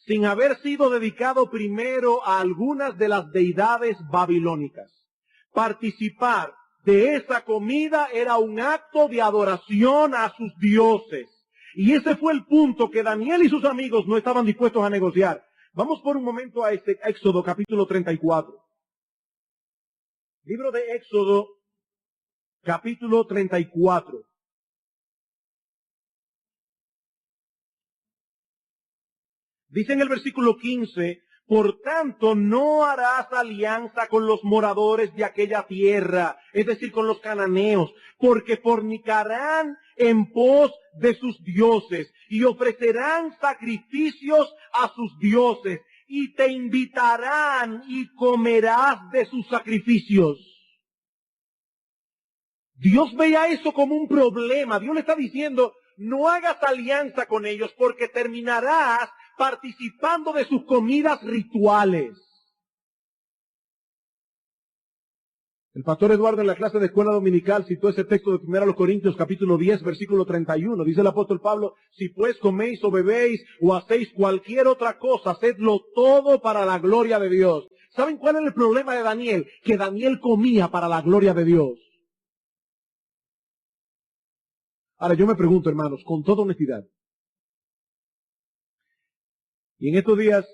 sin haber sido dedicado primero a algunas de las deidades babilónicas. Participar de esa comida era un acto de adoración a sus dioses. Y ese fue el punto que Daniel y sus amigos no estaban dispuestos a negociar. Vamos por un momento a este Éxodo capítulo 34. Libro de Éxodo capítulo 34. Dice en el versículo 15, por tanto no harás alianza con los moradores de aquella tierra, es decir, con los cananeos, porque fornicarán en pos de sus dioses y ofrecerán sacrificios a sus dioses y te invitarán y comerás de sus sacrificios. Dios veía eso como un problema. Dios le está diciendo, no hagas alianza con ellos porque terminarás participando de sus comidas rituales. El pastor Eduardo en la clase de escuela dominical citó ese texto de 1 Corintios capítulo 10 versículo 31. Dice el apóstol Pablo, si pues coméis o bebéis o hacéis cualquier otra cosa, hacedlo todo para la gloria de Dios. ¿Saben cuál es el problema de Daniel? Que Daniel comía para la gloria de Dios. Ahora yo me pregunto, hermanos, con toda honestidad, y en estos días,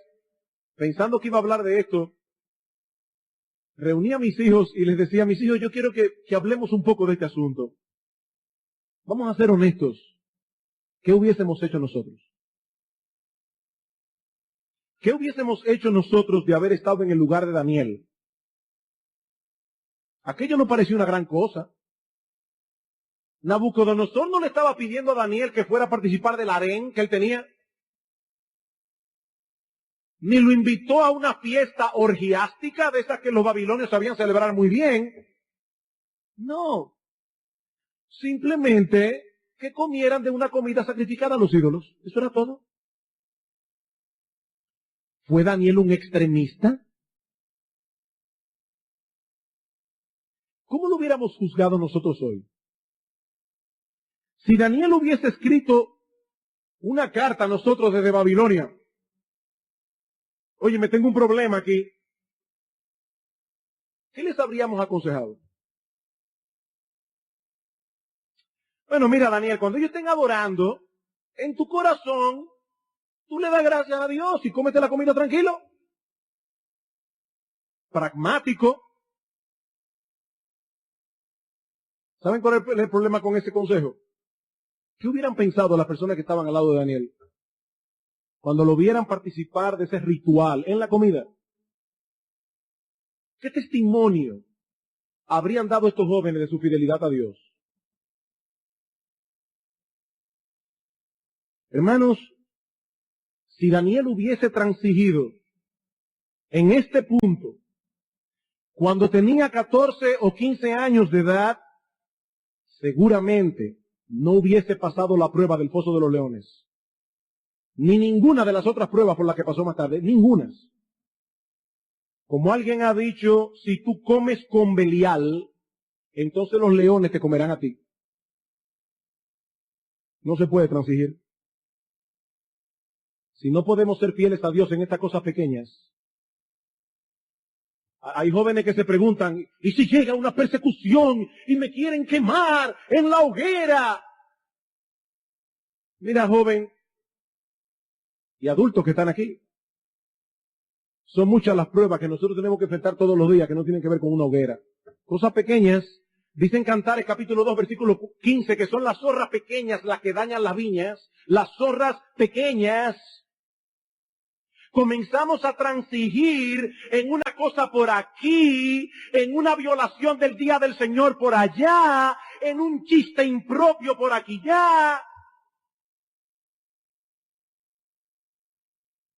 pensando que iba a hablar de esto, reuní a mis hijos y les decía a mis hijos, yo quiero que hablemos un poco de este asunto. Vamos a ser honestos. ¿Qué hubiésemos hecho nosotros? ¿Qué hubiésemos hecho nosotros de haber estado en el lugar de Daniel? Aquello no parecía una gran cosa. Nabucodonosor no le estaba pidiendo a Daniel que fuera a participar del harén que él tenía. Ni lo invitó a una fiesta orgiástica de esas que los babilonios sabían celebrar muy bien. No. Simplemente que comieran de una comida sacrificada a los ídolos. Eso era todo. ¿Fue Daniel un extremista? ¿Cómo lo hubiéramos juzgado nosotros hoy? Si Daniel hubiese escrito una carta a nosotros desde Babilonia, oye, me tengo un problema aquí, ¿qué les habríamos aconsejado? Bueno, mira, Daniel, cuando ellos estén adorando, en tu corazón, tú le das gracias a Dios y cómete la comida tranquilo. Pragmático. ¿Saben cuál es el problema con ese consejo? ¿Qué hubieran pensado las personas que estaban al lado de Daniel cuando lo vieran participar de ese ritual en la comida? ¿Qué testimonio habrían dado estos jóvenes de su fidelidad a Dios? Hermanos, si Daniel hubiese transigido en este punto, cuando tenía 14 o 15 años de edad, seguramente no hubiese pasado la prueba del foso de los leones. Ni ninguna de las otras pruebas por las que pasó más tarde, ninguna. Como alguien ha dicho, si tú comes con Belial, entonces los leones te comerán a ti. No se puede transigir. Si no podemos ser fieles a Dios en estas cosas pequeñas, hay jóvenes que se preguntan, ¿y si llega una persecución y me quieren quemar en la hoguera? Mira, joven, y adultos que están aquí, son muchas las pruebas que nosotros tenemos que enfrentar todos los días que no tienen que ver con una hoguera. Cosas pequeñas, dicen Cantares capítulo 2 versículo 15, que son las zorras pequeñas las que dañan las viñas, las zorras pequeñas. Comenzamos a transigir en una cosa por aquí, en una violación del día del Señor por allá, en un chiste impropio por aquí ya.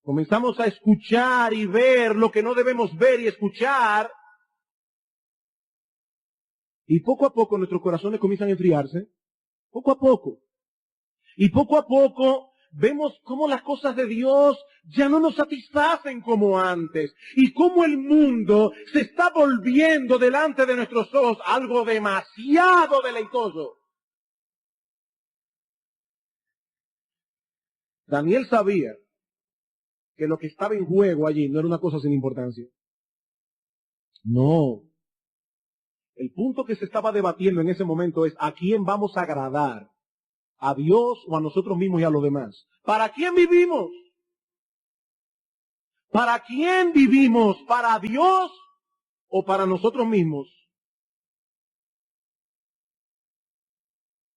Comenzamos a escuchar y ver lo que no debemos ver y escuchar. Y poco a poco nuestros corazones comienzan a enfriarse. Poco a poco. Y poco a poco vemos cómo las cosas de Dios ya no nos satisfacen como antes. Y cómo el mundo se está volviendo delante de nuestros ojos algo demasiado deleitoso. Daniel sabía que lo que estaba en juego allí no era una cosa sin importancia. No. El punto que se estaba debatiendo en ese momento es a quién vamos a agradar. a Dios o a nosotros mismos y a los demás. ¿Para quién vivimos? ¿Para quién vivimos? ¿Para Dios o para nosotros mismos?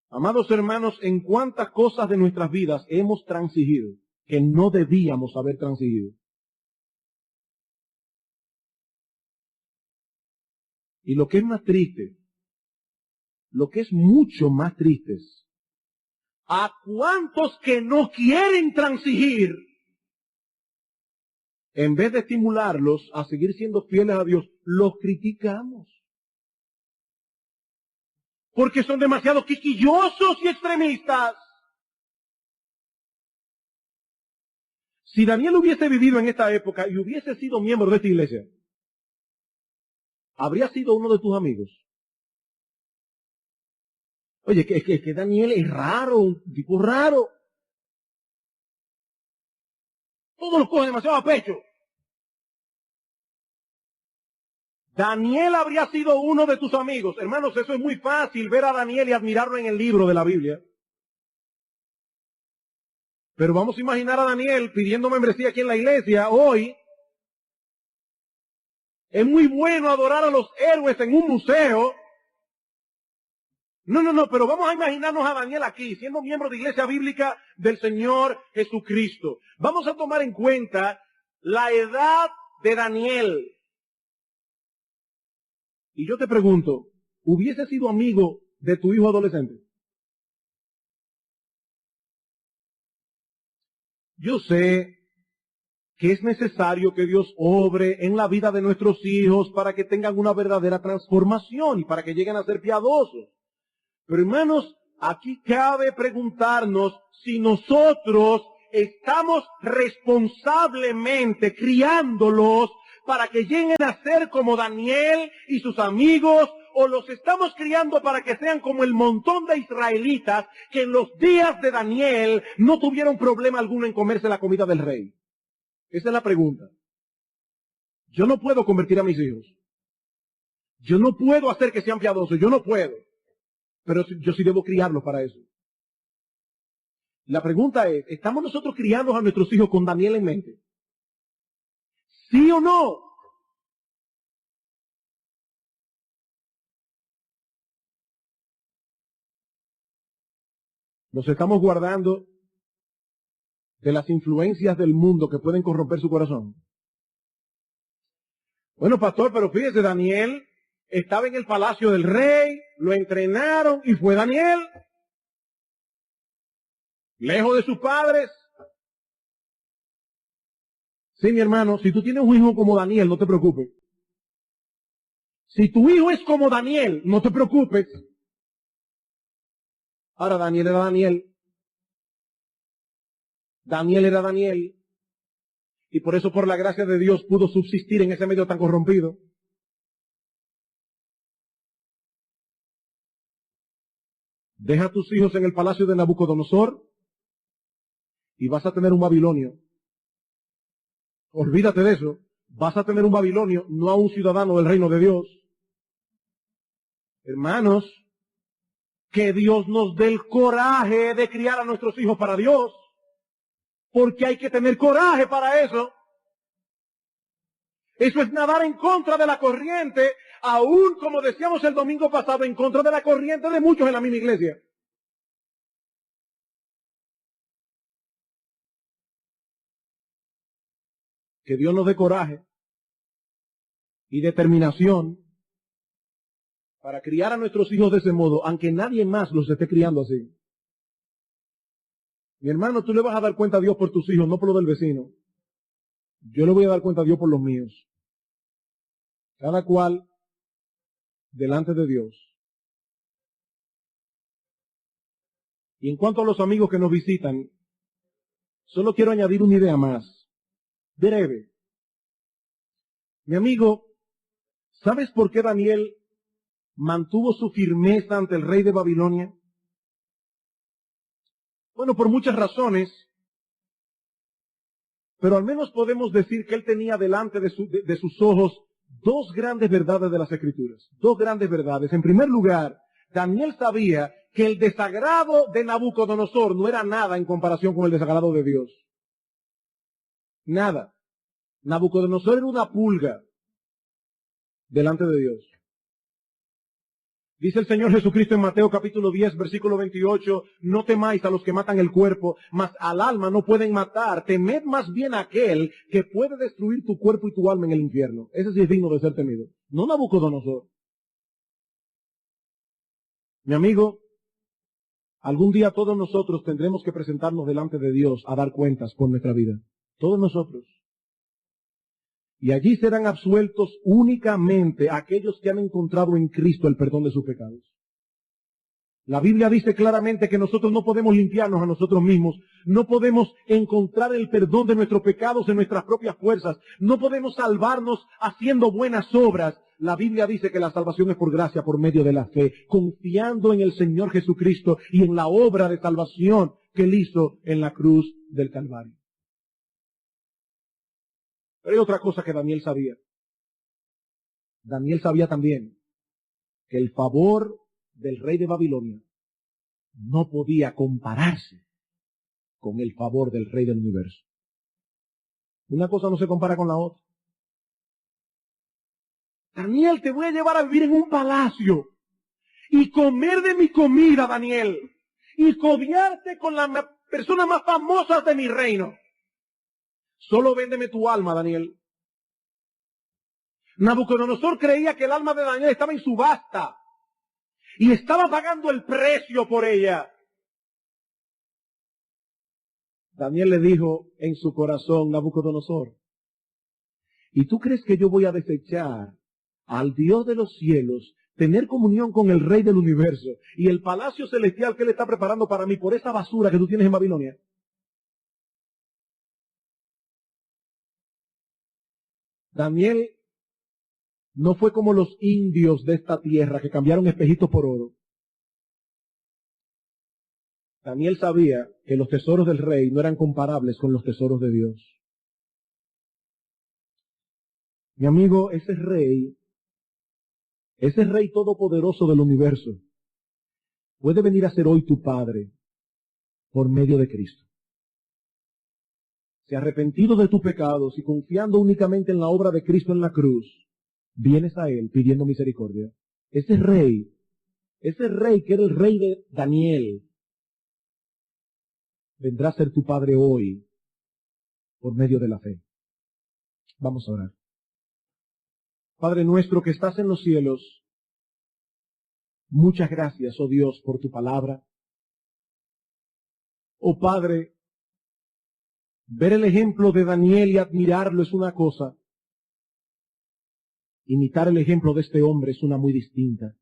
Amados hermanos, ¿en cuántas cosas de nuestras vidas hemos transigido que no debíamos haber transigido? Y lo que es más triste, lo que es mucho más triste es, ¿a cuántos que no quieren transigir, en vez de estimularlos a seguir siendo fieles a Dios, los criticamos? Porque son demasiado quisquillosos y extremistas. Si Daniel hubiese vivido en esta época y hubiese sido miembro de esta iglesia, ¿habría sido uno de tus amigos? Oye, que Daniel es raro, un tipo raro. Todos los cogen demasiado a pecho. Daniel habría sido uno de tus amigos. Hermanos, eso es muy fácil, ver a Daniel y admirarlo en el libro de la Biblia. Pero vamos a imaginar a Daniel pidiendo membresía aquí en la iglesia hoy. Es muy bueno adorar a los héroes en un museo. No, pero vamos a imaginarnos a Daniel aquí, siendo miembro de Iglesia Bíblica del Señor Jesucristo. Vamos a tomar en cuenta la edad de Daniel. Y yo te pregunto, ¿hubiese sido amigo de tu hijo adolescente? Yo sé que es necesario que Dios obre en la vida de nuestros hijos para que tengan una verdadera transformación y para que lleguen a ser piadosos. Pero hermanos, aquí cabe preguntarnos si nosotros estamos responsablemente criándolos para que lleguen a ser como Daniel y sus amigos, o los estamos criando para que sean como el montón de israelitas que en los días de Daniel no tuvieron problema alguno en comerse la comida del rey. Esa es la pregunta. Yo no puedo convertir a mis hijos. Yo no puedo hacer que sean piadosos. Yo no puedo. Pero yo sí debo criarlos para eso. La pregunta es, ¿estamos nosotros criando a nuestros hijos con Daniel en mente? ¿Sí o no? Nos estamos guardando de las influencias del mundo que pueden corromper su corazón. Bueno, pastor, pero fíjese, Daniel estaba en el palacio del rey, lo entrenaron y fue Daniel, lejos de sus padres. Sí, mi hermano, si tú tienes un hijo como Daniel, no te preocupes. Si tu hijo es como Daniel, no te preocupes. Ahora, Daniel era Daniel. Daniel era Daniel. Y por eso, por la gracia de Dios, pudo subsistir en ese medio tan corrompido. Deja a tus hijos en el palacio de Nabucodonosor y vas a tener un babilonio. Olvídate de eso. Vas a tener un babilonio, no a un ciudadano del reino de Dios. Hermanos, que Dios nos dé el coraje de criar a nuestros hijos para Dios. Porque hay que tener coraje para eso. Eso es nadar en contra de la corriente, aún como decíamos el domingo pasado, en contra de la corriente de muchos en la misma iglesia. Que Dios nos dé coraje y determinación para criar a nuestros hijos de ese modo, aunque nadie más los esté criando así. Mi hermano, tú le vas a dar cuenta a Dios por tus hijos, no por lo del vecino. Yo le voy a dar cuenta a Dios por los míos. Cada cual delante de Dios. Y en cuanto a los amigos que nos visitan, solo quiero añadir una idea más. Breve. Mi amigo, ¿sabes por qué Daniel mantuvo su firmeza ante el rey de Babilonia? Bueno, por muchas razones, pero al menos podemos decir que él tenía delante de sus ojos dos grandes verdades de las Escrituras. Dos grandes verdades. En primer lugar, Daniel sabía que el desagrado de Nabucodonosor no era nada en comparación con el desagrado de Dios. Nada. Nabucodonosor era una pulga delante de Dios. Dice el Señor Jesucristo en Mateo capítulo 10, versículo 28, no temáis a los que matan el cuerpo, mas al alma no pueden matar. Temed más bien a aquel que puede destruir tu cuerpo y tu alma en el infierno. Ese sí es digno de ser temido. No Nabucodonosor. Mi amigo, algún día todos nosotros tendremos que presentarnos delante de Dios a dar cuentas por nuestra vida. Todos nosotros. Y allí serán absueltos únicamente aquellos que han encontrado en Cristo el perdón de sus pecados. La Biblia dice claramente que nosotros no podemos limpiarnos a nosotros mismos, no podemos encontrar el perdón de nuestros pecados en nuestras propias fuerzas, no podemos salvarnos haciendo buenas obras. La Biblia dice que la salvación es por gracia, por medio de la fe, confiando en el Señor Jesucristo y en la obra de salvación que Él hizo en la cruz del Calvario. Pero hay otra cosa que Daniel sabía. Daniel sabía también que el favor del rey de Babilonia no podía compararse con el favor del rey del universo. Una cosa no se compara con la otra. Daniel, te voy a llevar a vivir en un palacio y comer de mi comida, Daniel, y codearte con las personas más famosas de mi reino. Solo véndeme tu alma, Daniel. Nabucodonosor creía que el alma de Daniel estaba en subasta y estaba pagando el precio por ella. Daniel le dijo en su corazón, Nabucodonosor, ¿y tú crees que yo voy a desechar al Dios de los cielos, tener comunión con el Rey del universo y el palacio celestial que Él está preparando para mí por esa basura que tú tienes en Babilonia? Daniel no fue como los indios de esta tierra que cambiaron espejitos por oro. Daniel sabía que los tesoros del rey no eran comparables con los tesoros de Dios. Mi amigo, ese rey todopoderoso del universo, puede venir a ser hoy tu Padre por medio de Cristo. Si arrepentido de tus pecados y confiando únicamente en la obra de Cristo en la cruz, vienes a Él pidiendo misericordia. Ese rey que era el rey de Daniel, vendrá a ser tu Padre hoy por medio de la fe. Vamos a orar. Padre nuestro que estás en los cielos, muchas gracias, oh Dios, por tu palabra. Oh Padre, ver el ejemplo de Daniel y admirarlo es una cosa. Imitar el ejemplo de este hombre es una muy distinta.